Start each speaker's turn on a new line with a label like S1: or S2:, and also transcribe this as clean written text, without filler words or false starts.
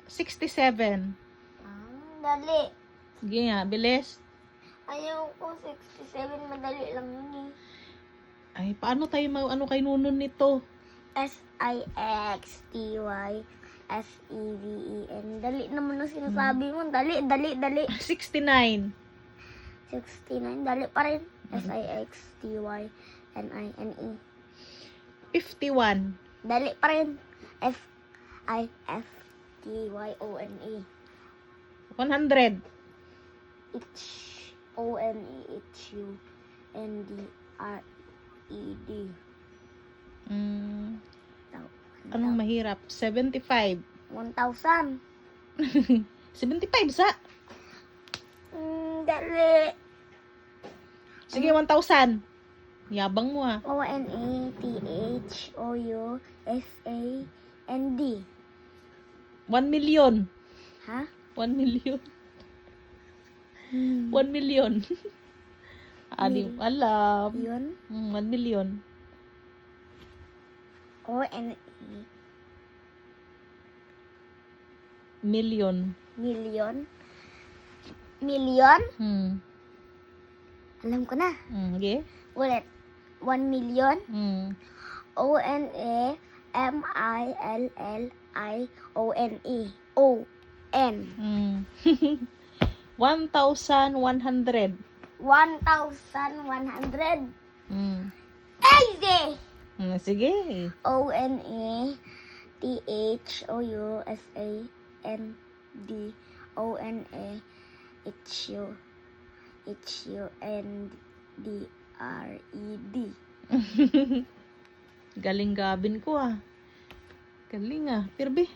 S1: 67.
S2: Dali.
S1: Sige nga, bilis.
S2: Ayaw ko 67. Madali lang yun
S1: Ay, paano tayo ano kay Nunon nito?
S2: Sixtyseven. Dali naman ang sinasabi mo. Dali.
S1: 69.
S2: 69. Dali pa rin. Sixtyne.
S1: 51.
S2: Dali pa rin. Fiftyon.
S1: 100.
S2: Hundred.
S1: Anong mahirap? 75.
S2: 1,000.
S1: 75 sa.
S2: Dali.
S1: Sige, 1,000. Yabang mo ah.
S2: Onathousand.
S1: 1 million.
S2: Ha?
S1: 1 million. 1 million. Di alam.
S2: Yun?
S1: 1 million.
S2: O-N-E.
S1: Million.
S2: Million. Million? Alam ko na.
S1: Okay.
S2: Ulit. 1 million. Onmillione. O-N.
S1: 1,100.
S2: 1,100. Easy!
S1: Sige.
S2: Onathousand.
S1: Galing gabin ko ah. Galing ah. Pirbi.